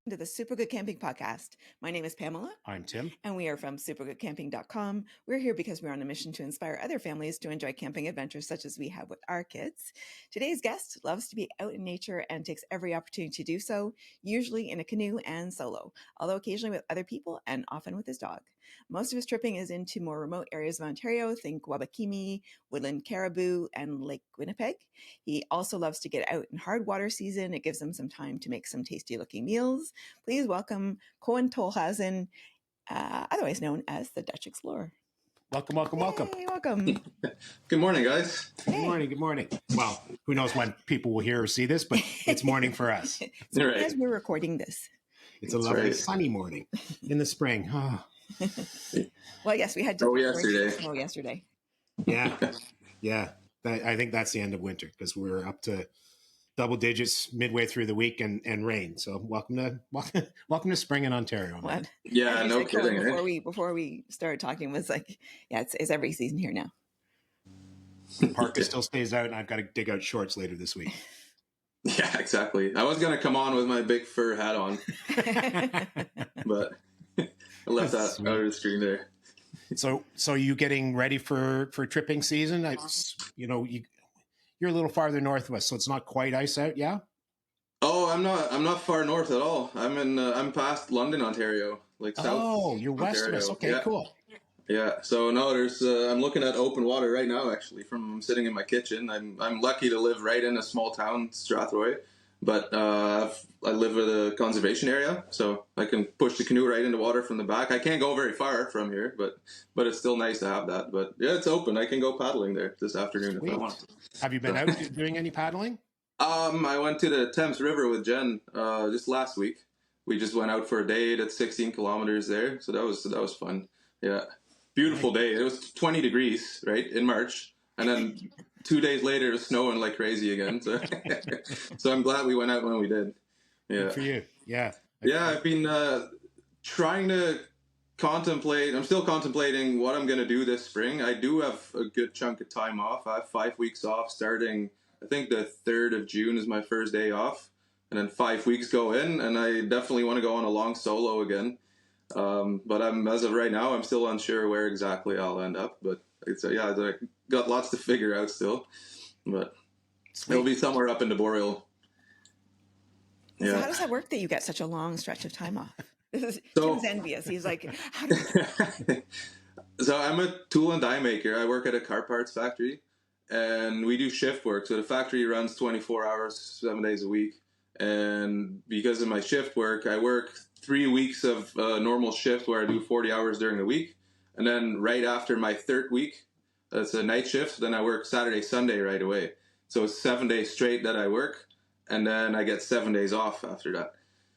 to the Super Good Camping Podcast. My name is Pamela. I'm Tim. And we are from supergoodcamping.com. We're here because we're on a mission to inspire other families to enjoy camping adventures such as we have with our kids. Today's guest loves to be out in nature and takes every opportunity to do so, usually in a canoe and solo, although occasionally with other people and often with his dog. Most of his tripping is into more remote areas of Ontario, think Wabakimi, Woodland Caribou, and Lake Winnipeg. He also loves to get out in hard water season. It gives him some time to make some tasty looking meals. Please welcome Koen Tholhuijsen, otherwise known as the Dutch Explorer. Welcome, welcome, welcome. Hey, welcome. Good morning, guys. Good morning, good morning. Well, who knows when people will hear or see this, but it's morning for us. So right. As we're recording this. It's a lovely sunny morning in the spring. Oh. Well, yes, we had snow yesterday. Yeah. I think that's the end of winter because we're up to double digits midway through the week and rain. So welcome to spring in Ontario. What? Yeah, no kidding. Before we started talking, was like, yeah, it's every season here now. Parka still stays out, and I've got to dig out shorts later this week. Yeah, exactly. I was going to come on with my big fur hat on, but I left that out of the screen there. So you getting ready for tripping season? You're a little farther north of us, so it's not quite ice out, yeah? Oh, I'm not far north at all. I'm past London, Ontario, like south. Oh, you're west of us. Okay, yeah. Cool. Yeah. So no, I'm looking at open water right now. Actually, from sitting in my kitchen, I'm lucky to live right in a small town, Strathroy, but I live in a conservation area, so I can push the canoe right into water from the back. I can't go very far from here, but it's still nice to have that. But yeah, it's open. I can go paddling there this afternoon if I want to. Have you been out doing any paddling? I went to the Thames River with Jen just last week. We just went out for a day. That's 16 kilometers there, so that was fun. Yeah, beautiful day. It was 20 degrees right in March, and then 2 days later it was snowing like crazy again. So, so I'm glad we went out when we did. Yeah, good for you. Yeah, yeah. I've been trying to contemplate. I'm still contemplating what I'm going to do this spring. I do have a good chunk of time off. I have 5 weeks off starting. I think the 3rd of June is my first day off, and then 5 weeks go in, and I definitely want to go on a long solo again. But as of right now, I'm still unsure where exactly I'll end up. But I got lots to figure out still. But it'll be somewhere up in the Boreal. Yeah. So how does that work that you get such a long stretch of time off? Tim's envious. He's like, how do you... So I'm a tool and die maker. I work at a car parts factory. And we do shift work. So the factory runs 24 hours, 7 days a week. And because of my shift work, I work 3 weeks of normal shift where I do 40 hours during the week. And then right after my 3rd week, that's a night shift, then I work Saturday, Sunday right away. So it's 7 days straight that I work. And then I get 7 days off after that.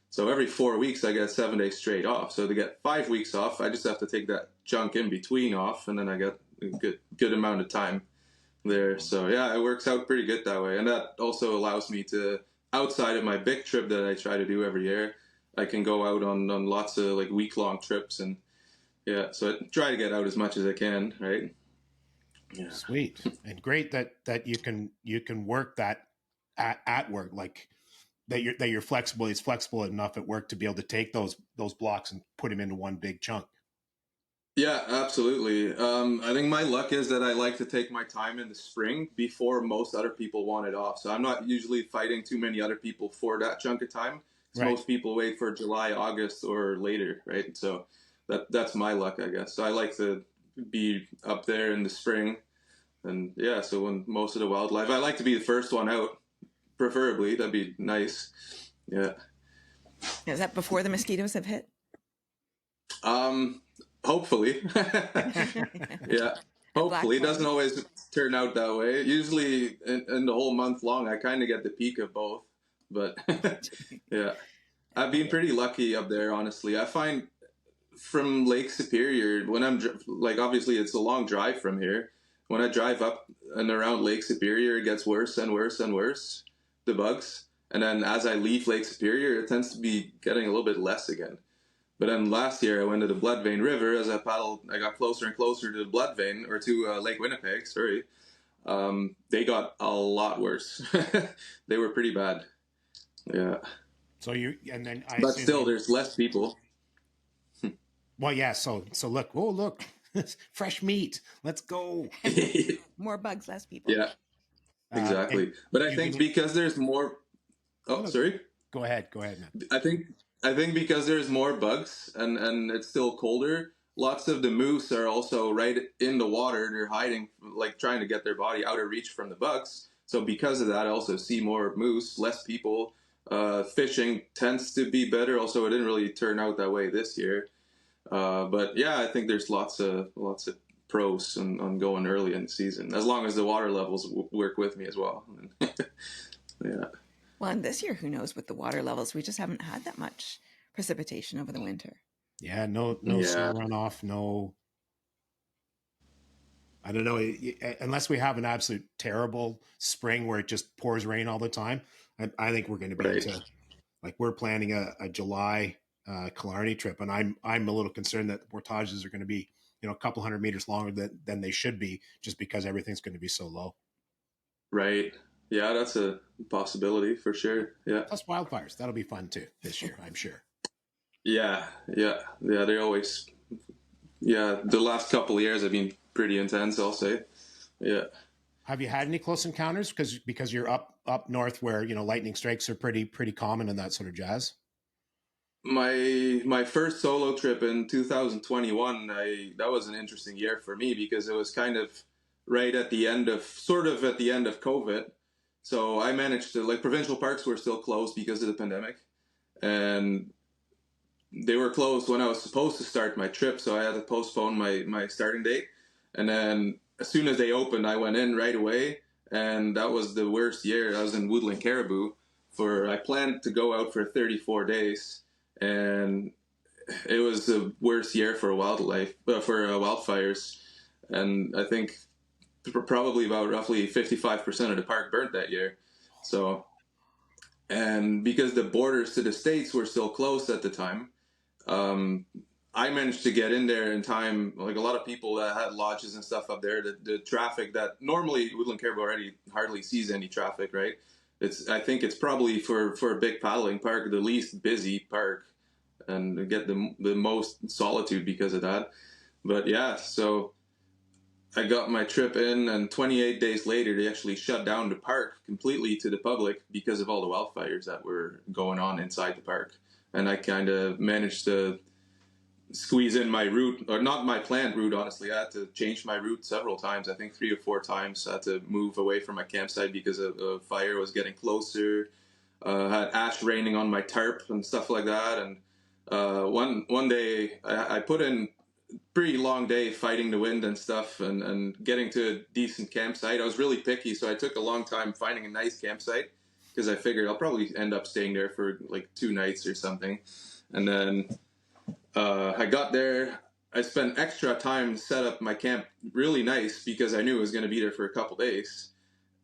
So every 4 weeks, I get 7 days straight off. So to get 5 weeks off, I just have to take that chunk in between off. And then I get a good amount of time there. So yeah, it works out pretty good that way. And that also allows me to, outside of my big trip that I try to do every year, I can go out on lots of like week-long trips. And yeah, so I try to get out as much as I can, right? Yeah. Sweet. And great that you can work that at work, like that you're flexible. It's flexible enough at work to be able to take those blocks and put them into one big chunk. Yeah, absolutely. I think my luck is that I like to take my time in the spring before most other people want it off. So I'm not usually fighting too many other people for that chunk of time. Right. Most people wait for July, August, or later, right? So that's my luck, I guess. So I like to be up there in the spring. And yeah, so when most of the wildlife, I like to be the first one out, preferably. That'd be nice. Yeah. Is that before the mosquitoes have hit? Hopefully. Yeah. Hopefully. It doesn't always turn out that way. Usually in the whole month long, I kind of get the peak of both. But yeah, I've been pretty lucky up there, honestly. I find from Lake Superior, when I'm like, obviously it's a long drive from here. When I drive up and around Lake Superior, it gets worse and worse and worse, the bugs. And then as I leave Lake Superior, it tends to be getting a little bit less again. But then last year I went to the Blood Vein River. As I paddled, I got closer and closer to the Blood Vein, or to Lake Winnipeg, sorry. They got a lot worse. They were pretty bad. Yeah. So and then I But assume still, there's less people. well, yeah. So look, oh look, fresh meat. Let's go. More bugs, less people. Yeah, And exactly. But I you think can because there's more. no, Oh, no, sorry. go ahead, man. I think because there's more bugs and it's still colder. Lots of the moose are also right in the water. They're hiding, like trying to get their body out of reach from the bugs. So because of that, I also see more moose, less people. Fishing tends to be better. Also, it didn't really turn out that way this year. But yeah, I think there's lots of pros on going early in the season, as long as the water levels work with me as well. Yeah. Well, and this year, who knows with the water levels? We just haven't had that much precipitation over the winter. Yeah, no Yeah. snow runoff, no. I don't know, unless we have an absolute terrible spring where it just pours rain all the time. I think we're going to be Right. into like we're planning a July Killarney trip, and I'm a little concerned that the portages are going to be a couple 100 meters longer than they should be, just because everything's going to be so low. Right. Yeah, that's a possibility for sure. Yeah. Plus wildfires, that'll be fun too this year, I'm sure. Yeah. Yeah. Yeah. They always. Yeah. The last couple of years have been pretty intense, I'll say. Yeah. Have you had any close encounters because you're up north where lightning strikes are pretty common and that sort of jazz? My first solo trip in 2021, that was an interesting year for me because it was kind of right at the end of COVID. So I managed to, like, provincial parks were still closed because of the pandemic, and they were closed when I was supposed to start my trip, so I had to postpone my starting date. And then as soon as they opened, I went in right away, and that was the worst year. I was in Woodland Caribou I planned to go out for 34 days, and it was the worst year for wildfires. And I think probably about roughly 55% of the park burnt that year. So, and because the borders to the states were still closed at the time, um, I managed to get in there in time. Like a lot of people that had lodges and stuff up there, the traffic that normally Woodland Caribou already hardly sees any traffic, right? I think it's probably for a big paddling park, the least busy park, and get the most solitude because of that. But yeah, so I got my trip in, and 28 days later, they actually shut down the park completely to the public because of all the wildfires that were going on inside the park. And I kind of managed to squeeze in my route, or not my planned route, honestly. I had to change my route several times. I think 3 or 4 times. I had to move away from my campsite because a fire was getting closer. Had ash raining on my tarp and stuff like that. And one day I put in pretty long day fighting the wind and stuff, and getting to a decent campsite. I was really picky, so I took a long time finding a nice campsite because I figured I'll probably end up staying there for like 2 nights or something. And then I got there. I spent extra time to set up my camp really nice because I knew it was going to be there for a couple days.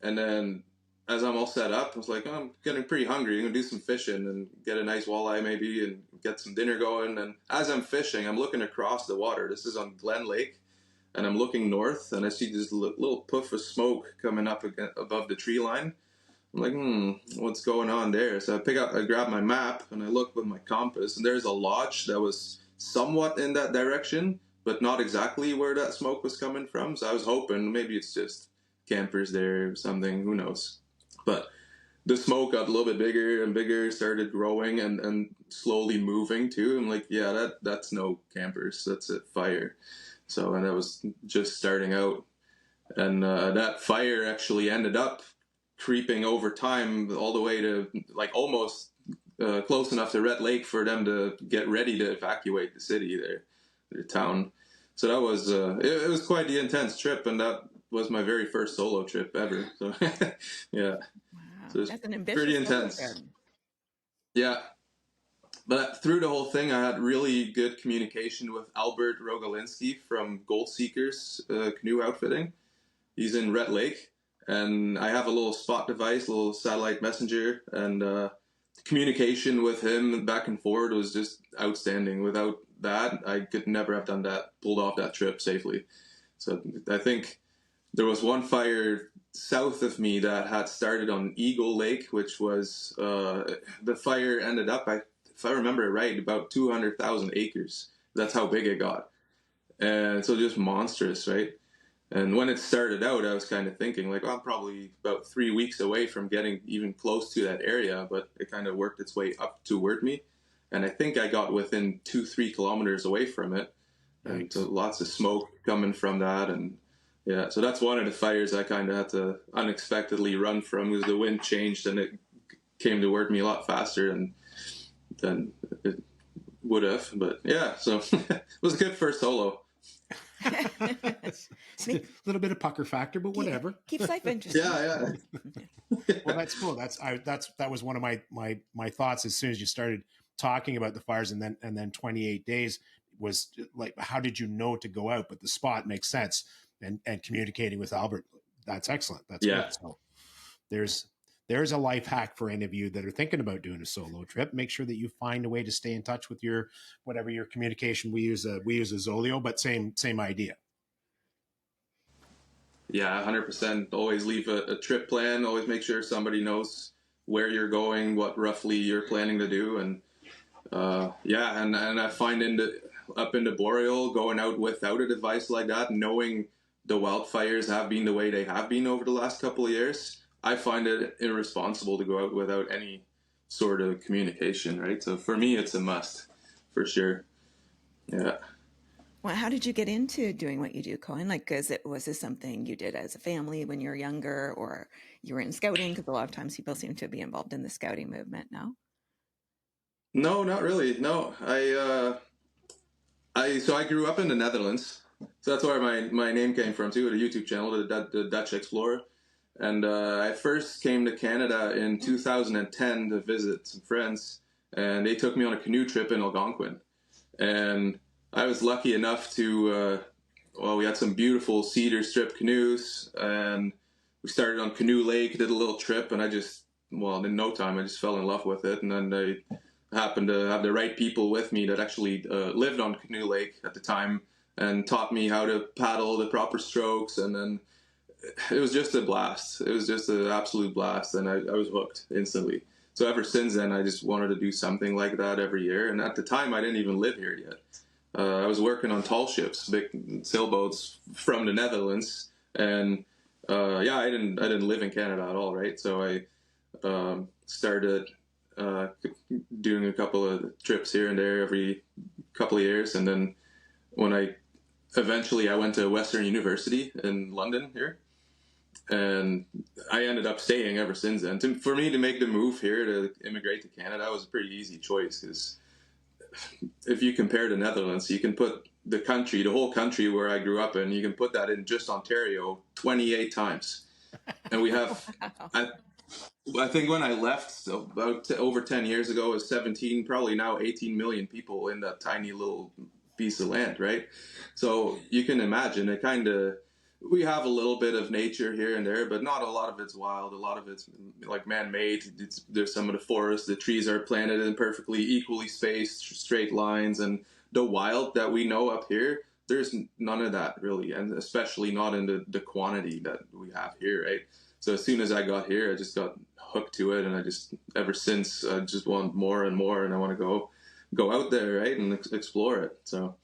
And then as I'm all set up, I was like, oh, I'm getting pretty hungry. I'm going to do some fishing and get a nice walleye maybe and get some dinner going. And as I'm fishing, I'm looking across the water. This is on Glen Lake. And I'm looking north, and I see this little puff of smoke coming up above the tree line. I'm like, what's going on there? So I grab my map, and I look with my compass, and there's a lodge that was somewhat in that direction, but not exactly where that smoke was coming from. So I was hoping maybe it's just campers there or something. Who knows? But the smoke got a little bit bigger and bigger, started growing and slowly moving too. I'm like, yeah, that's no campers. That's a fire. So, and I was just starting out. And that fire actually ended up creeping over time all the way to like almost close enough to Red Lake for them to get ready to evacuate the city there, their town. So that was it was quite the intense trip, and that was my very first solo trip ever. So yeah, Wow, so it's that's an ambitious pretty solo intense. trip. Yeah, but through the whole thing, I had really good communication with Albert Rogalinski from Gold Seekers Canoe Outfitting. He's in Red Lake, and I have a little spot device, a little satellite messenger, and communication with him back and forward was just outstanding. Without that, I could never have pulled off that trip safely. So I think there was one fire south of me that had started on Eagle Lake, which was the fire ended up, if I remember right, about 200,000 acres. That's how big it got, and so just monstrous, right? And when it started out, I was kind of thinking like, I'm probably about 3 weeks away from getting even close to that area, but it kind of worked its way up toward me, and I think I got within 2-3 kilometers away from it, and so lots of smoke coming from that. And yeah, so that's one of the fires I kind of had to unexpectedly run from, because the wind changed and it came toward me a lot faster than it would have. But yeah, so it was a good first solo. It's a little bit of pucker factor, but whatever. Keeps life interesting. Yeah. Well, that's cool. That was one of my thoughts as soon as you started talking about the fires, and then 28 days was like, how did you know to go out? But the spot makes sense, and communicating with Albert, that's excellent. That's good. So there's a life hack for any of you that are thinking about doing a solo trip. Make sure that you find a way to stay in touch with your whatever your communication. We use a Zolio, but same idea. Yeah, 100%. Always leave a trip plan. Always make sure somebody knows where you're going, what roughly you're planning to do, and and I find up into Boreal, going out without a device like that, knowing the wildfires have been the way they have been over the last couple of years, I find it irresponsible to go out without any sort of communication, right? So for me, it's a must, for sure. Yeah. Well, how did you get into doing what you do, Koen? Like, was this something you did as a family when you were younger, or you were in scouting? Because a lot of times people seem to be involved in the scouting movement now. No, not really. No, I grew up in the Netherlands, so that's where my name came from too. The YouTube channel, the Dutch Explorer, and I first came to Canada in 2010 to visit some friends, and they took me on a canoe trip in Algonquin, and I was lucky enough to we had some beautiful cedar strip canoes, and we started on Canoe Lake, did a little trip, and in no time I just fell in love with it, and then I happened to have the right people with me that actually lived on Canoe Lake at the time and taught me how to paddle the proper strokes, and then it was just a blast. It was just an absolute blast, and I was hooked instantly. So ever since then, I just wanted to do something like that every year, and at the time, I didn't even live here yet. I was working on tall ships, big sailboats from the Netherlands, and I didn't live in Canada at all, right? So I started doing a couple of trips here and there every couple of years, and then when I went to Western University in London here, and I ended up staying ever since then. For me to make the move here to immigrate to Canada was a pretty easy choice, because if you compare the Netherlands, you can put the whole country where I grew up in, you can put that in just Ontario 28 times. And we have, I think when I left, so about over 10 years ago, it was 17, probably now 18 million people in that tiny little piece of land, right? So you can imagine we have a little bit of nature here and there, but not a lot of it's wild. A lot of it's like man-made. There's some of the forests, the trees are planted in perfectly equally spaced, straight lines, and the wild that we know up here, there's none of that really, and especially not in the quantity that we have here, right? So as soon as I got here, I just got hooked to it, and I just ever since I just want more and more, and I want to go out there, right, and explore it. So.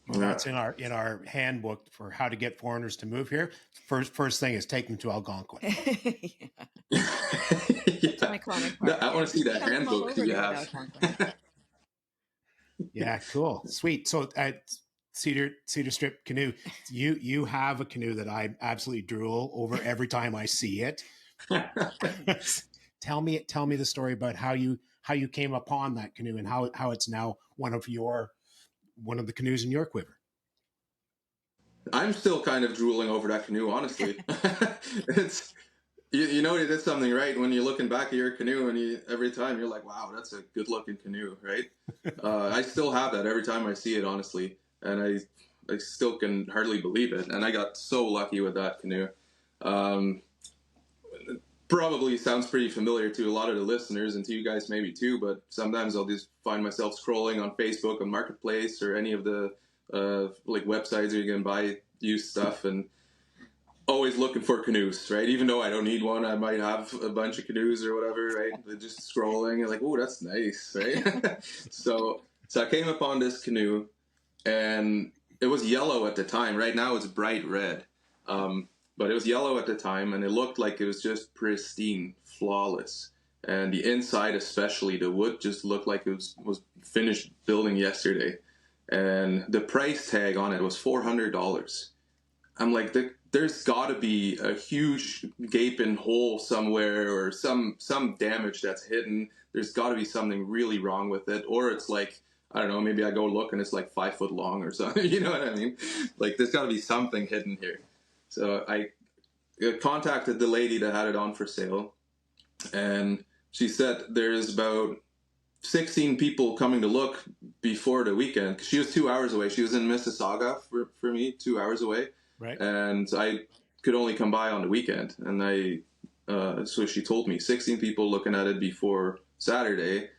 Well, that's in our handbook for how to get foreigners to move here. First thing is take them to Algonquin. Yeah. I want to see that handbook you have. Yeah, cool, sweet. So at Cedar Strip Canoe, you have a canoe that I absolutely drool over every time I see it. Tell me the story about how you came upon that canoe and how it's now one of the canoes in your quiver. I'm still kind of drooling over that canoe, honestly. It's you know you did something right when you're looking back at your canoe, and every time you're like, wow, that's a good looking canoe, right? I still have that every time I see it, honestly, and I still can hardly believe it. And I got so lucky with that canoe. Probably sounds pretty familiar to a lot of the listeners, and to you guys maybe too, but sometimes I'll just find myself scrolling on Facebook or Marketplace or any of the like websites where you can buy used stuff, and always looking for canoes, right? Even though I don't need one, I might have a bunch of canoes or whatever, right? They're just scrolling and like, oh, that's nice, right? So I came upon this canoe, and it was yellow at the time. Right now it's bright red, but it was yellow at the time, and it looked like it was just pristine, flawless. And the inside, especially the wood, just looked like it was finished building yesterday. And the price tag on it was $400. I'm like, there's got to be a huge gaping hole somewhere, or some damage that's hidden. There's got to be something really wrong with it, or it's like, I don't know, maybe I go look and it's like 5 foot long or something. You know what I mean? Like, there's got to be something hidden here. So I contacted the lady that had it on for sale, and she said there's about 16 people coming to look before the weekend. She was 2 hours away. She was in Mississauga for me, 2 hours away. Right. And I could only come by on the weekend. And so she told me 16 people looking at it before Saturday.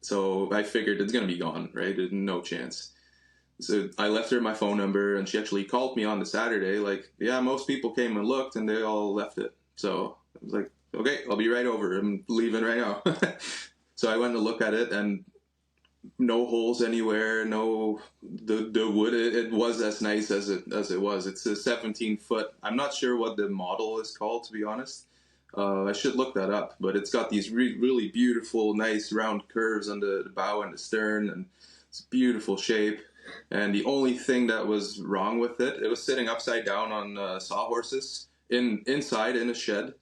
So I figured it's going to be gone, right? There's no chance. So I left her my phone number, and she actually called me on the Saturday. Like, yeah, most people came and looked, and they all left it. So I was like, okay, I'll be right over. I'm leaving right now. So I went to look at it, and no holes anywhere. No, the wood, it was as nice as it was. It's a 17-foot. I'm not sure what the model is called, to be honest. I should look that up, but it's got these really beautiful, nice round curves on the bow and the stern, and it's a beautiful shape. And the only thing that was wrong with it, it was sitting upside down on sawhorses inside in a shed.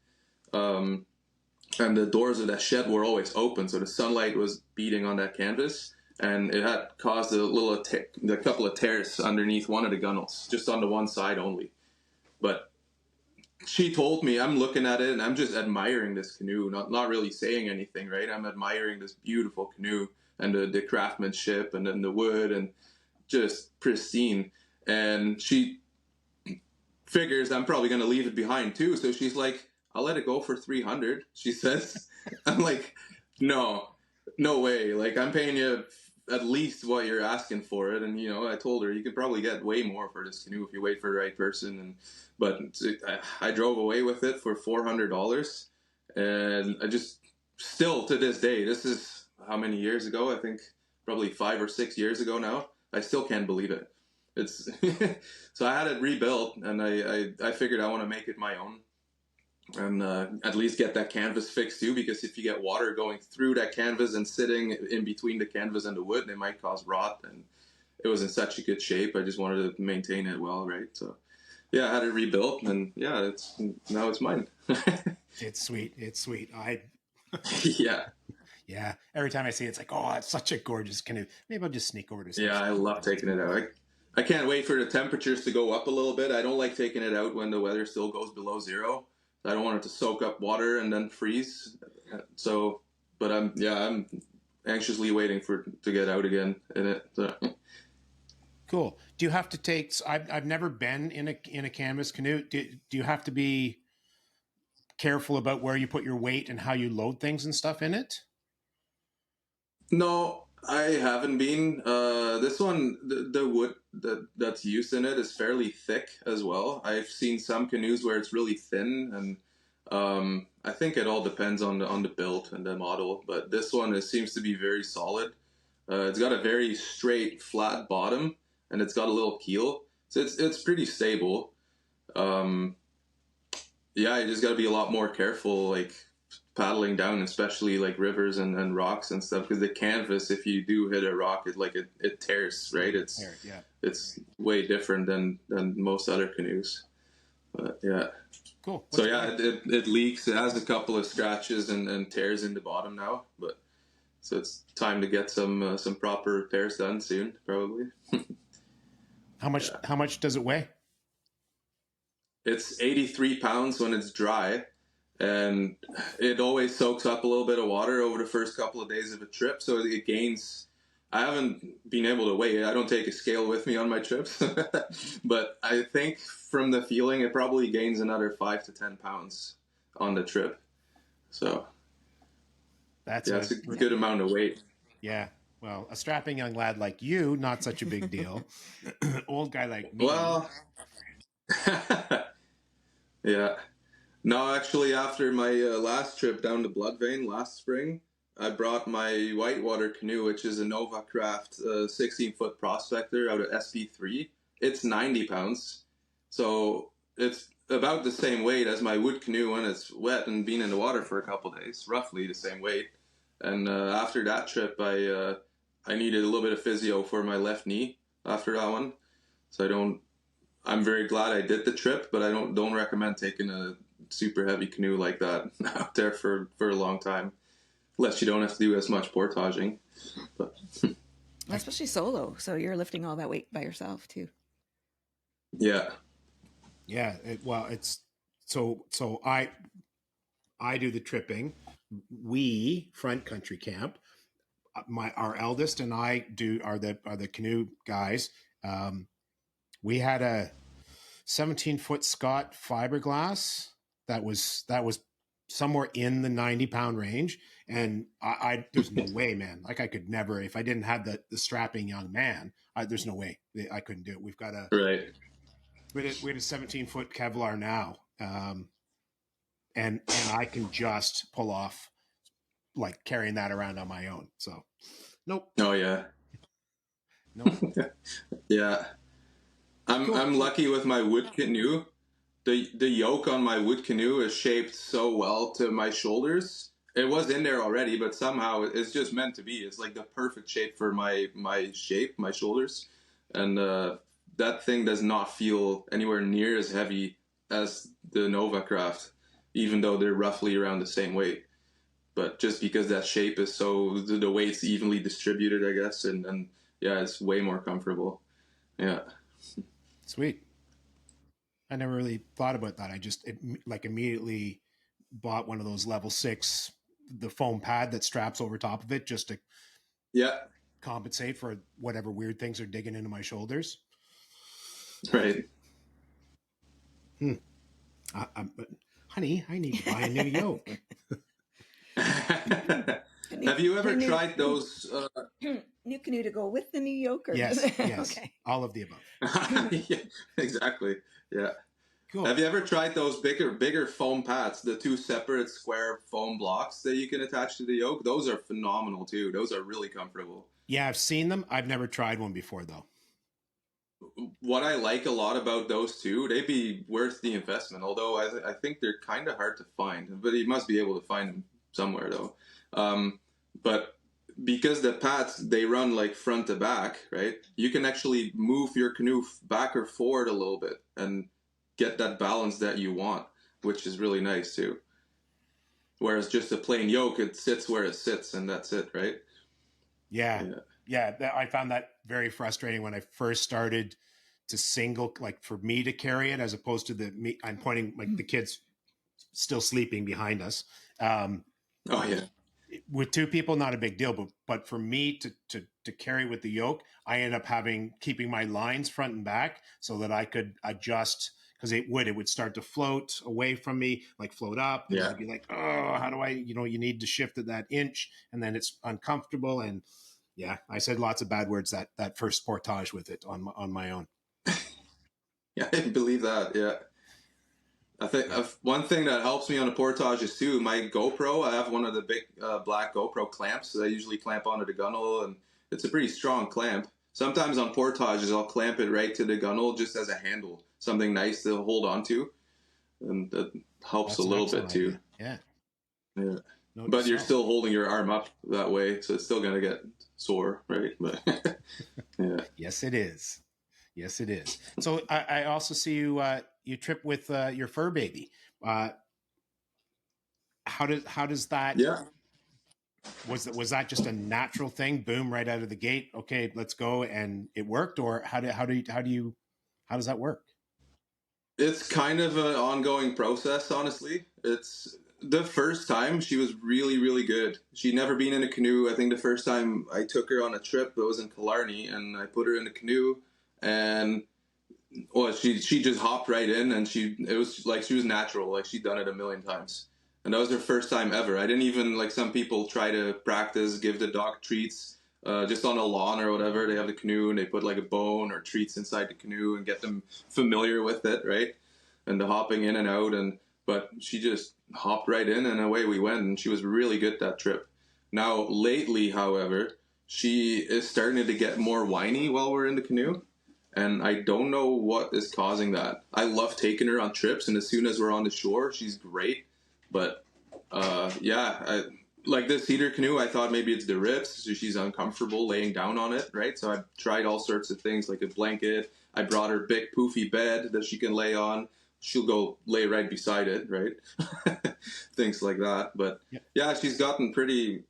And the doors of that shed were always open, so the sunlight was beating on that canvas, and it had caused a couple of tears underneath one of the gunnels, just on the one side only. But she told me, I'm looking at it and I'm just admiring this canoe, not really saying anything, right? I'm admiring this beautiful canoe and the craftsmanship and then the wood and just pristine. And she figures I'm probably going to leave it behind too. So she's like, I'll let it go for 300, she says. I'm like, no way. Like, I'm paying you at least what you're asking for it. And, I told her you could probably get way more for this canoe if you wait for the right person. But I drove away with it for $400. And I just, still to this day, this is how many years ago? I think probably 5 or 6 years ago now. I still can't believe it. It's so I had it rebuilt, and I figured I want to make it my own, and at least get that canvas fixed too, because if you get water going through that canvas and sitting in between the canvas and the wood, it might cause rot. And it was in such a good shape, I just wanted to maintain it well, right? So yeah, I had it rebuilt, and yeah, now it's mine. It's sweet. Yeah. Yeah. Every time I see it, it's like, oh, it's such a gorgeous canoe. Maybe I'll just sneak over to some. Yeah, I love taking it out. I can't wait for the temperatures to go up a little bit. I don't like taking it out when the weather still goes below zero. I don't want it to soak up water and then freeze. So, but I'm anxiously waiting to get out again in it. So. Cool. Do you have to take? I've never been in a canvas canoe. Do you have to be careful about where you put your weight and how you load things and stuff in it? No, I haven't been. This one, the wood that's used in it is fairly thick as well. I've seen some canoes where it's really thin, and I think it all depends on the build and the model. But this one, it seems to be very solid. It's got a very straight, flat bottom, and it's got a little keel, so it's pretty stable. Yeah, you just got to be a lot more careful, like paddling down, especially like rivers and rocks and stuff, because the canvas, if you do hit a rock, it tears, right? It's way different than most other canoes. But yeah, cool. So yeah, it leaks. It has a couple of scratches and tears in the bottom now, but so it's time to get some proper repairs done soon, probably. How much does it weigh? It's 83 pounds when it's dry, and it always soaks up a little bit of water over the first couple of days of a trip, so it gains. I haven't been able to weigh it. I don't take a scale with me on my trips, but I think from the feeling, it probably gains another 5 to 10 pounds on the trip. So that's a good amount of weight. Yeah. Well, a strapping young lad like you, not such a big deal. Old guy like me. Well, Yeah. No, actually, after my last trip down to Bloodvein last spring, I brought my whitewater canoe, which is a Nova Craft 16-foot prospector out of SP3. It's 90 pounds, so it's about the same weight as my wood canoe when it's wet and been in the water for a couple days, roughly the same weight. And after that trip, I needed a little bit of physio for my left knee after that one, so I don't. I'm very glad I did the trip, but I don't recommend taking a super heavy canoe like that out there for a long time, unless you don't have to do as much portaging. But Especially solo. So you're lifting all that weight by yourself too. yeah, Yeah. Well, it's so I do the tripping. We front country camp. Our eldest and I are the canoe guys. We had a 17-foot Scott fiberglass that was somewhere in the 90-pound range, and I there's no way, man. Like I could never, if I didn't have the strapping young man, there's no way I couldn't do it. We've got right. we had a 17-foot Kevlar now, and I can just pull off like carrying that around on my own. So, nope, Oh yeah, nope. yeah. Cool. I'm lucky with my wood canoe. The yoke on my wood canoe is shaped so well to my shoulders. It was in there already, but somehow it's just meant to be. It's like the perfect shape for my shape, my shoulders, and that thing does not feel anywhere near as heavy as the Nova Craft, even though they're roughly around the same weight. But just because that shape is so the weight's evenly distributed, I guess, and yeah, it's way more comfortable. Yeah. Sweet. I never really thought about that. I just like immediately bought one of those level 6, the foam pad that straps over top of it, just to Yeah. compensate for whatever weird things are digging into my shoulders. Right. But honey, I need to buy a new yoke. Have you ever tried those? New canoe to go with the new yoke? Or Yes, yes, okay. all of the above. Yeah, exactly. Yeah. Cool. Have you ever tried those bigger foam pads, the two separate square foam blocks that you can attach to the yoke? Those are phenomenal too. Those are really comfortable. Yeah, I've seen them. I've never tried one before though. What I like a lot about those two, they'd be worth the investment. Although I think they're kind of hard to find, but you must be able to find them somewhere though. But because the pads they run like front to back, right? You can actually move your canoe back or forward a little bit and get that balance that you want, which is really nice too. Whereas just a plain yoke, it sits where it sits and that's it, right? Yeah. I found that very frustrating when I first started to single, like for me to carry it, as opposed to I'm pointing like the kids still sleeping behind us. Oh yeah. With two people, not a big deal, but for me to carry with the yoke, I end up keeping my lines front and back so that I could adjust, because it would start to float away from me, like float up, and I'd be like, oh, how do I, you need to shift it that inch, and then it's uncomfortable. And yeah, I said lots of bad words that first portage with it on my own. Yeah, I believe that. Yeah. I think one thing that helps me on the portage is too my GoPro. I have one of the big black GoPro clamps that I usually clamp onto the gunnel, and it's a pretty strong clamp. Sometimes on portages, I'll clamp it right to the gunnel just as a handle, something nice to hold on to, and that helps a little bit too. Idea. Yeah. But you're still holding your arm up that way, so it's still gonna get sore, right? But yeah. Yes, it is. Yes, it is. So I also see you trip with your furbaby. How does that? Yeah. Was that just a natural thing? Boom, right out of the gate. Okay, let's go, and it worked. Or how does that work? It's kind of an ongoing process, honestly. It's the first time she was really, really good. She'd never been in a canoe. I think the first time I took her on a trip, it was in Killarney, and I put her in a canoe, and well, she just hopped right in, and it was like she was natural, like she'd done it a million times, and that was her first time ever. I didn't even like some people try to practice, give the dog treats. Just on a lawn or whatever, they have the canoe and they put like a bone or treats inside the canoe and get them familiar with it, right? and the hopping in and out. But she just hopped right in and away we went. And she was really good that trip. Now, lately, however, she is starting to get more whiny while we're in the canoe. And I don't know what is causing that. I love taking her on trips, and as soon as we're on the shore, she's great. But like this cedar canoe, I thought maybe it's the ribs, so she's uncomfortable laying down on it, right? So I've tried all sorts of things, like a blanket. I brought her big poofy bed that she can lay on. She'll go lay right beside it, right? Things like that. But yeah, she's gotten pretty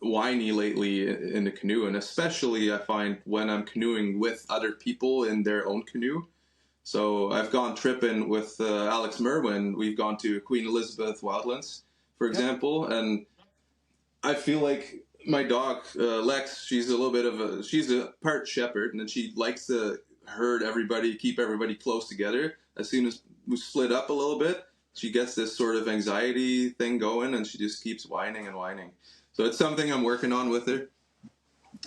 whiny lately in the canoe, and especially I find when I'm canoeing with other people in their own canoe. So I've gone tripping with Alex Merwin. We've gone to Queen Elizabeth Wildlands, for example, and I feel like my dog Lex, she's a part shepherd, and she likes to herd everybody, keep everybody close together. As soon as we split up a little bit, she gets this sort of anxiety thing going, and she just keeps whining and whining. So it's something I'm working on with her,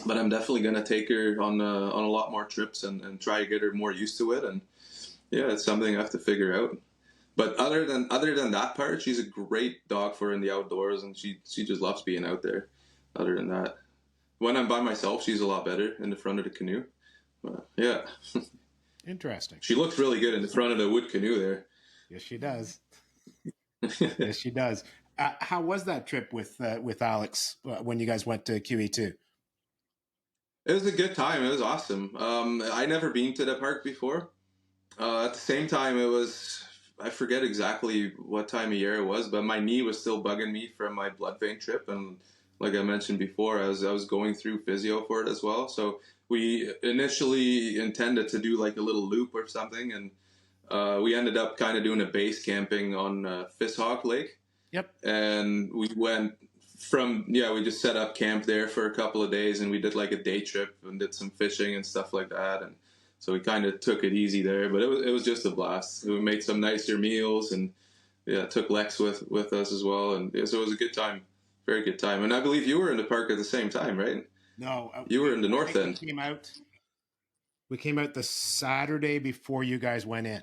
but I'm definitely going to take her on a lot more trips and try to get her more used to it. And yeah, it's something I have to figure out. But other than that part, she's a great dog for in the outdoors, and she just loves being out there. Other than that, when I'm by myself, she's a lot better in the front of the canoe. Yeah. Interesting. She looks really good in the front of the wood canoe there. Yes, she does. Yes, she does. How was that trip with Alex when you guys went to QE2? It was a good time. It was awesome. I never been to the park before. At the same time, I forget exactly what time of year it was, but my knee was still bugging me from my blood vein trip. And like I mentioned before, I was going through physio for it as well. So we initially intended to do like a little loop or something. And we ended up kind of doing a base camping on Fishhawk Lake. Yep. And we went we just set up camp there for a couple of days, and we did like a day trip and did some fishing and stuff like that. And so we kind of took it easy there, but it was just a blast. We made some nicer meals, and took Lex with us as well. And so it was a good time, very good time. And I believe you were in the park at the same time, right? No, you were in the north end. We came out the Saturday before you guys went in.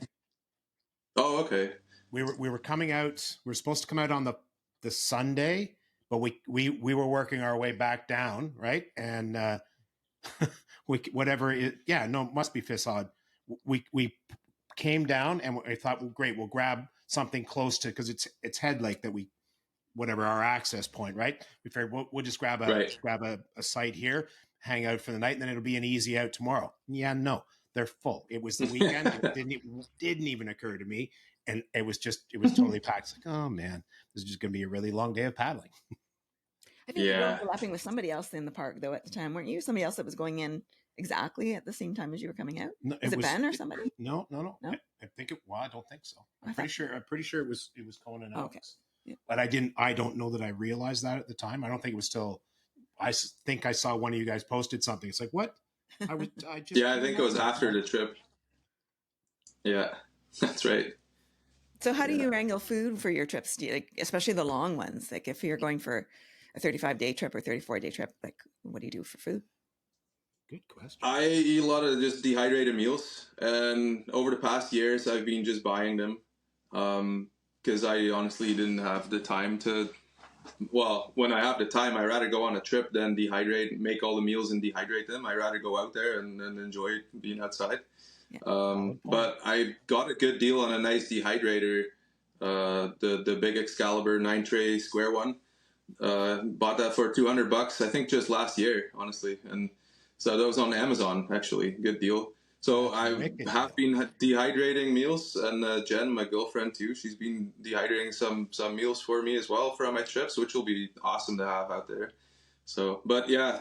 Oh, okay. We were coming out. We were supposed to come out on the Sunday, but we were working our way back down, right? And it must be Fishhawk. We came down and I thought, well, great, we'll grab something close to, because it's Head Lake that our access point, right? We figured we'll just grab a site here, hang out for the night, and then it'll be an easy out tomorrow. Yeah, no, they're full. It was the weekend. It didn't even occur to me. And it was totally packed. It's like, oh man, this is just going to be a really long day of paddling. I think you were overlapping with somebody else in the park though at the time, weren't you? Somebody else that was going in exactly at the same time as you were coming out. No, was it Ben or somebody? No. I think it. Well, I don't think so. I'm pretty sure it was Koen and Alex. Okay. Yeah. But I don't know that I realized that at the time. I don't think it was till. I think I saw one of you guys posted something. It's like, what? I think it was after the trip. Yeah, that's right. So how do you wrangle food for your trips? Do you, especially the long ones? Like if you're going for a 35-day trip or 34-day trip, like what do you do for food? Good question. I eat a lot of just dehydrated meals, and over the past years, I've been just buying them because I honestly didn't have the time to. Well, when I have the time, I'd rather go on a trip than make all the meals and dehydrate them. I'd rather go out there and enjoy being outside. Yeah. But I got a good deal on a nice dehydrator, the big Excalibur 9-tray square one. Bought that for $200, I think, just last year, honestly. And so that was on Amazon, actually. Good deal. So I have been dehydrating meals, and Jen, my girlfriend too, she's been dehydrating some meals for me as well for my trips, which will be awesome to have out there. So, but yeah,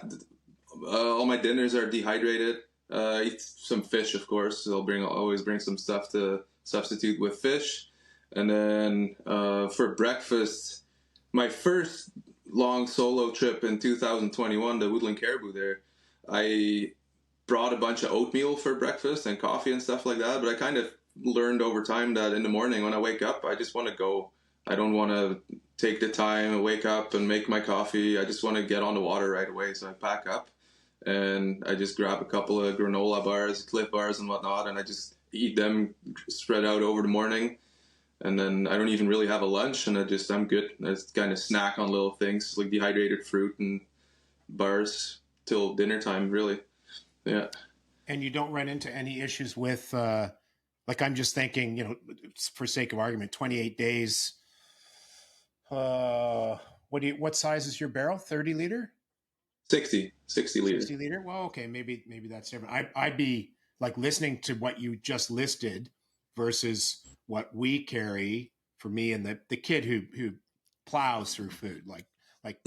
all my dinners are dehydrated. Eat some fish, of course. I'll always bring some stuff to substitute with fish. And then for breakfast, my first long solo trip in 2021, the Woodland Caribou there, I brought a bunch of oatmeal for breakfast and coffee and stuff like that. But I kind of learned over time that in the morning when I wake up, I just want to go. I don't want to take the time and wake up and make my coffee. I just want to get on the water right away. So I pack up and I just grab a couple of granola bars, Cliff bars and whatnot, and I just eat them spread out over the morning. and then I don't even really have a lunch, and I'm good. I just kind of snack on little things like dehydrated fruit and bars till dinner time, really. Yeah. And you don't run into any issues with, like, I'm just thinking, for sake of argument, 28 days. What size is your barrel? 30 liter? 60 liter. 60 liter. Well, okay. Maybe that's different. I'd be like listening to what you just listed versus what we carry for me and the kid who plows through food, like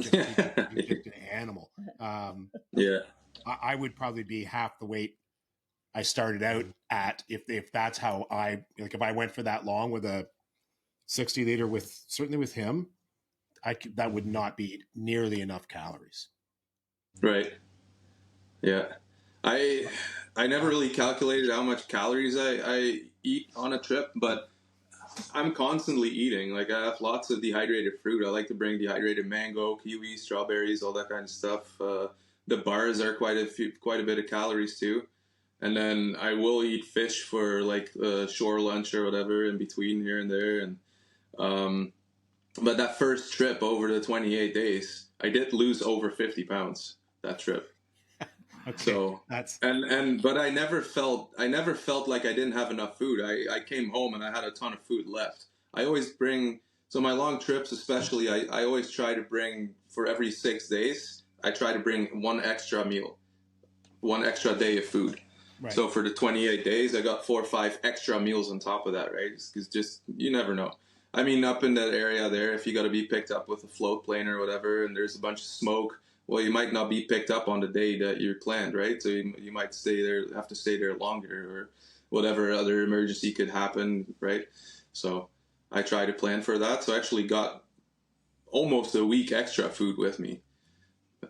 just an animal. Yeah. I would probably be half the weight I started out at if that's how if I went for that long with a 60 liter certainly with him, that would not be nearly enough calories. Right. Yeah. I never really calculated how much calories I eat on a trip, but I'm constantly eating. Like, I have lots of dehydrated fruit. I like to bring dehydrated mango, kiwi, strawberries, all that kind of stuff. The bars are quite a bit of calories too. And then I will eat fish for like shore lunch or whatever in between here and there. And but that first trip over the 28 days, I did lose over 50 pounds that trip. Okay. So but I never felt like I didn't have enough food. I came home and I had a ton of food left. I always bring, so my long trips especially, I always try to bring, for every 6 days, I try to bring one extra meal, one extra day of food. Right. So for the 28 days, I got 4 or 5 extra meals on top of that, right? Because just, you never know. I mean, up in that area there, if you got to be picked up with a float plane or whatever, and there's a bunch of smoke, well, you might not be picked up on the day that you're planned, right? So you might have to stay there longer, or whatever other emergency could happen, right? So I try to plan for that. So I actually got almost a week extra food with me.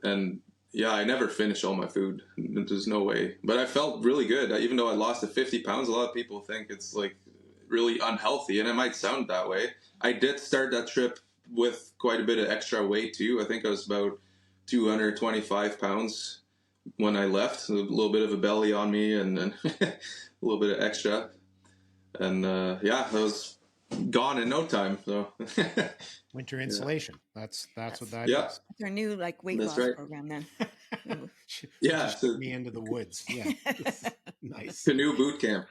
And yeah, I never finished all my food. There's no way. But I felt really good. Even though I lost the 50 pounds, a lot of people think it's like really unhealthy, and it might sound that way. I did start that trip with quite a bit of extra weight too. I think I was about 225 pounds when I left. A little bit of a belly on me, and a little bit of extra. And yeah, I was gone in no time. So winter insulation. That's what that is. It's our new weight loss program then. Yeah, so, me into the woods. Yeah, nice canoe boot camp.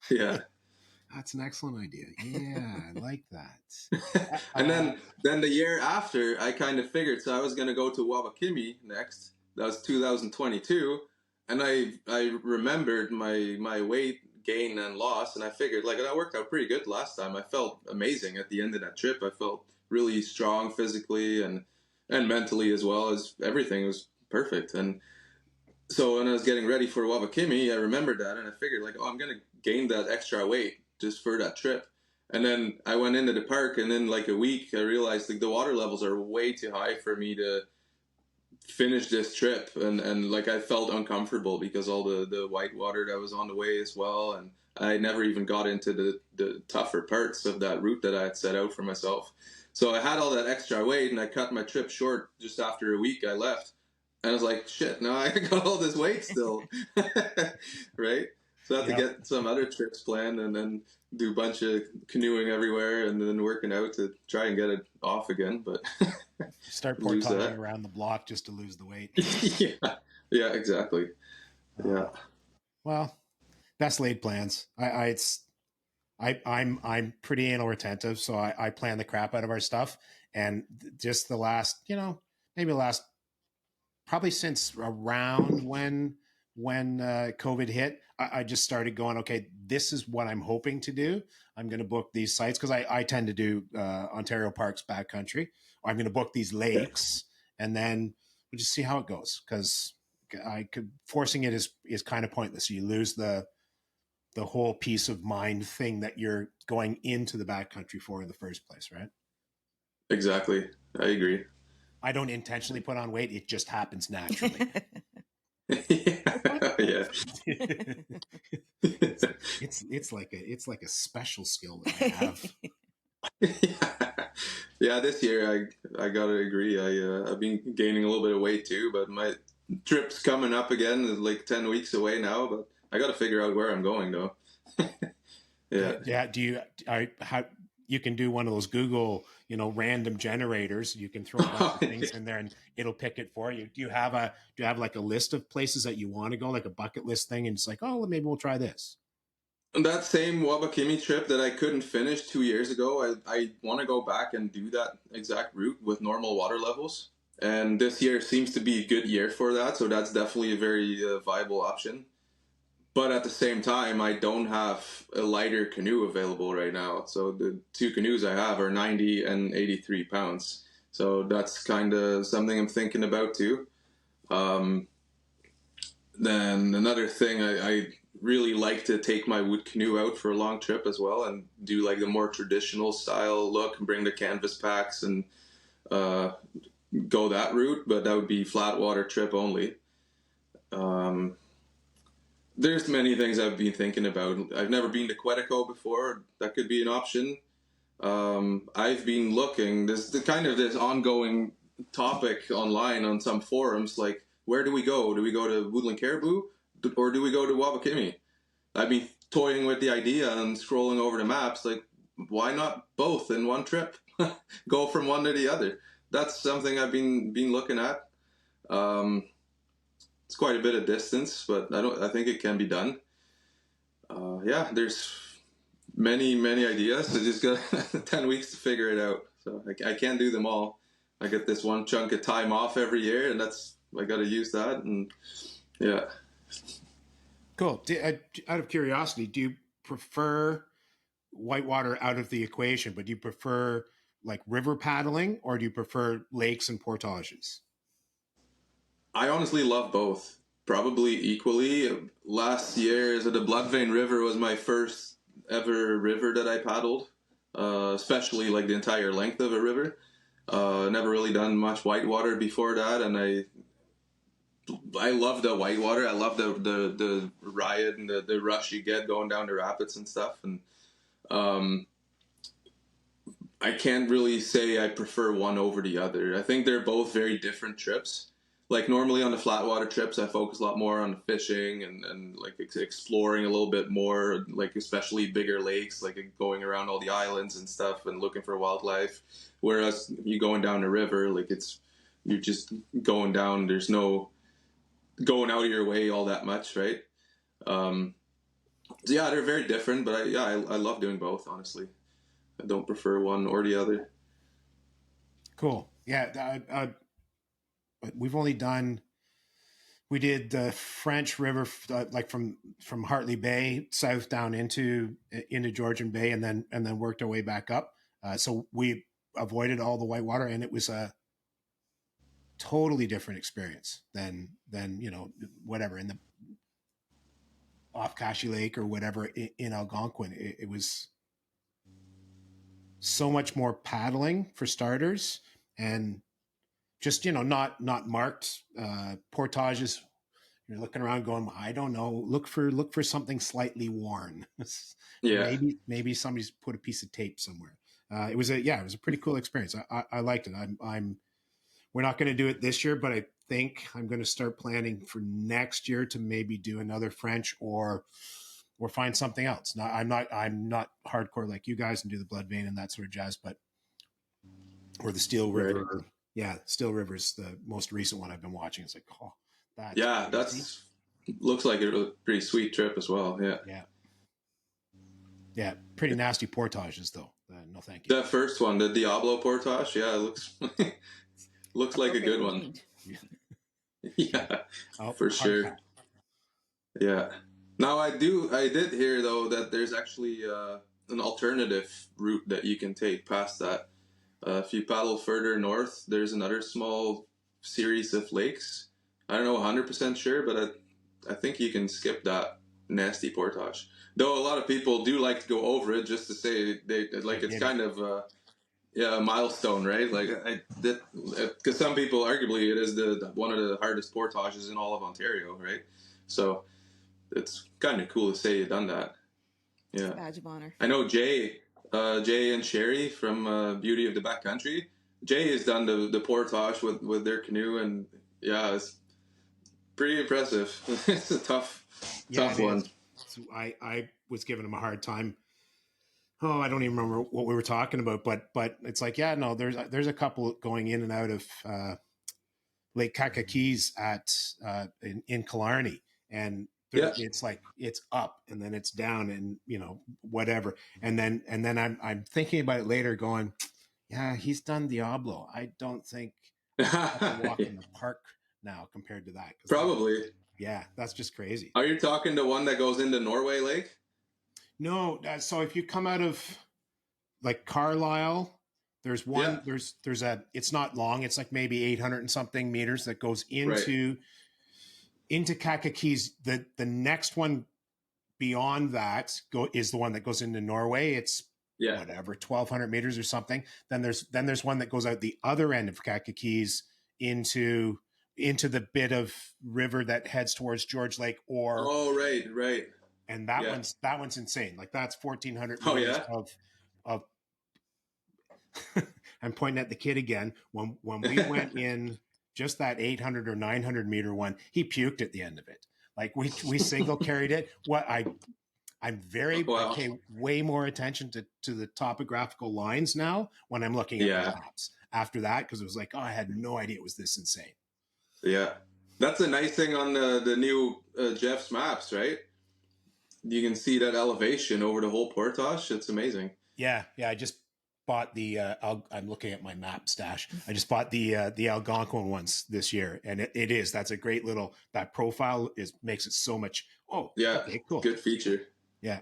Yeah. That's an excellent idea. Yeah, I like that. And then the year after, I kind of figured, so I was going to go to Wabakimi next. That was 2022, and I remembered my weight gain and loss, and I figured that worked out pretty good last time. I felt amazing at the end of that trip. I felt really strong physically and mentally as well. As everything was perfect. And so when I was getting ready for Wabakimi, I remembered that, and I figured I'm going to gain that extra weight just for that trip. And then I went into the park, and in a week, I realized the water levels are way too high for me to finish this trip. And I felt uncomfortable because all the white water that was on the way as well. And I never even got into the tougher parts of that route that I had set out for myself. So I had all that extra weight, and I cut my trip short just after a week I left. And I was like, shit, now I got all this weight still. Right? So I have to get some other trips planned, and then do a bunch of canoeing everywhere, and then working out to try and get it off again. But start portaging around the block just to lose the weight. Yeah, exactly. Yeah. Well, best laid plans. I'm pretty anal retentive, so I plan the crap out of our stuff. And just the last, probably since around when COVID hit, I just started going, okay, this is what I'm hoping to do. I'm going to book these sites because I tend to do Ontario Parks backcountry. I'm going to book these lakes, and then we'll just see how it goes, because forcing it is kind of pointless. You lose the whole peace of mind thing that you're going into the backcountry for in the first place, right? Exactly. I agree. I don't intentionally put on weight. It just happens naturally. Yeah. It's like a special skill that I have. Yeah, this year I gotta agree. I've been gaining a little bit of weight too, but my trip's coming up again. It's 10 weeks away now, but I gotta figure out where I'm going though. Yeah. Yeah. How you can do one of those Google, random generators. You can throw a bunch of things in there and it'll pick it for you. Do you have like a list of places that you want to go, like a bucket list thing? And it's like, oh, maybe we'll try this. And that same Wabakimi trip that I couldn't finish 2 years ago, I want to go back and do that exact route with normal water levels. And this year seems to be a good year for that, so that's definitely a very viable option. But at the same time, I don't have a lighter canoe available right now. So the two canoes I have are 90 and 83 pounds. So that's kind of something I'm thinking about too. Um, then another thing, I really like to take my wood canoe out for a long trip as well and do like the more traditional style look and bring the canvas packs and uh, go that route. But that would be flat water trip only. Um, there's many things I've been thinking about. I've never been to Quetico before. That could be an option. I've been looking. There's this ongoing topic online on some forums. Like, where do we go? Do we go to Woodland Caribou, or do we go to Wabakimi? I've been toying with the idea and scrolling over the maps. Like, why not both in one trip? Go from one to the other. That's something I've been looking at. Um, it's quite a bit of distance, but I think it can be done. Yeah, there's many ideas. I just got 10 weeks to figure it out. So I can't do them all. I get this one chunk of time off every year, and I got to use that. And yeah. Cool. Out of curiosity, do you prefer whitewater out of the equation, but do you prefer like river paddling or do you prefer lakes and portages? I honestly love both, probably equally. Last year, the Bloodvein River was my first ever river that I paddled, especially like the entire length of a river. Never really done much whitewater before that, and I love the whitewater. I love the riot and the rush you get going down the rapids and stuff. And um, I can't really say I prefer one over the other. I think they're both very different trips. Like normally on the flatwater trips, I focus a lot more on fishing and like exploring a little bit more, like especially bigger lakes, like going around all the islands and stuff and looking for wildlife. Whereas you going down the river, like you're just going down. There's no going out of your way all that much, right? So yeah, they're very different, but I love doing both. Honestly, I don't prefer one or the other. Cool. Yeah, we did the French River, like from Hartley Bay south down into Georgian Bay, and then worked our way back up. So we avoided all the whitewater, and it was a totally different experience than whatever in the off Kashi Lake or whatever in Algonquin. It was so much more paddling for starters, and just not marked portages. You're looking around going, I don't know, look for something slightly worn. Yeah. maybe somebody's put a piece of tape somewhere. It was a pretty cool experience. I liked it. We're not going to do it this year, but I think I'm going to start planning for next year to maybe do another French or find something else. Now, I'm not hardcore like you guys and do the Bloodvein and that sort of jazz, but or the Steel River. Right. Yeah, Steel River's the most recent one I've been watching. It's like, oh, that's looks like a pretty sweet trip as well. Yeah, pretty nasty portages though. No, thank you. That first one, the Diablo portage, yeah, it looks like a good one. Yeah, for sure. Yeah. Now I did hear though that there's actually an alternative route that you can take past that. If you paddle further north, there's another small series of lakes. I don't know 100% sure, but I think you can skip that nasty portage. Though a lot of people do like to go over it just to say it's kind of a milestone, right? Like because some people arguably it is the one of the hardest portages in all of Ontario, right? So it's kind of cool to say you've done that. Yeah, badge of honor. I know Jay and Sherry from Beauty of the Backcountry. Jay has done the portage with their canoe, and yeah, it's pretty impressive. It's a tough one. So I was giving him a hard time Oh, I don't even remember what we were talking about, but it's like, yeah, no, there's a couple going in and out of Lake Kakakees at in Killarney, and Yeah. it's like it's up and then it's down, and whatever, and then I'm thinking about it later, going, yeah, he's done Diablo. I don't think I can walk in the park now compared to that, because Probably. yeah, that's just crazy. Are you talking the one that goes into Norway Lake? No, so if you come out of like Carlisle, there's one. Yeah. There's a. It's not long. It's like maybe 800 and something meters that goes Right. into Kakakees. The next one beyond that is the one that goes into Norway. It's Yeah. whatever 1,200 meters or something. Then there's one that goes out the other end of Kakakees into the bit of river that heads towards George Lake, Oh, right. and Yeah. that one's insane. Like that's 1,400 Oh, meters yeah. of I'm pointing at the kid again. When we went in just that 800 or 900 meter one, he puked at the end of it. Like we single carried it. I Wow. pay way more attention to the topographical lines now when I'm looking at my Yeah. maps after that, because it was like, oh, I had no idea it was this insane. Yeah. That's a nice thing on the new Jeff's maps, right? You can see that elevation over the whole portage. It's amazing. Yeah. I just bought the I'm looking at my map stash. I just bought the Algonquin ones this year, and that's a great little, that profile makes it so much. Oh, Yeah. okay, cool. Good feature. Yeah.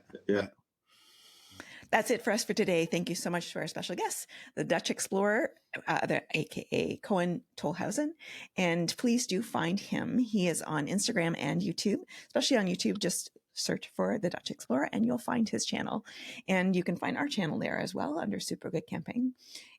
That's it for us for today. Thank you so much to our special guest, the Dutch explorer, aka Koen Tholhuijsen. And please do find him. He is on Instagram and YouTube, especially on YouTube. Just search for the Dutch Explorer and you'll find his channel. And you can find our channel there as well under Super Good Camping.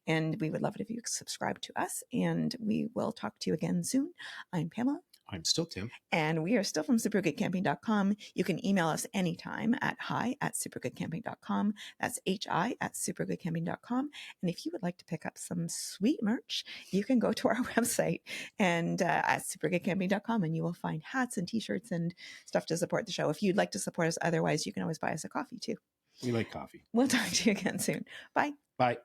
And we would love it if you subscribe to us. And we will talk to you again soon. I'm Pamela. I'm still Tim. And we are still from supergoodcamping.com. You can email us anytime at hi@supergoodcamping.com. That's hi@supergoodcamping.com. And if you would like to pick up some sweet merch, you can go to our website and at supergoodcamping.com, and you will find hats and t-shirts and stuff to support the show. If you'd like to support us otherwise, you can always buy us a coffee too. We like coffee. We'll talk to you again soon. Bye. Bye.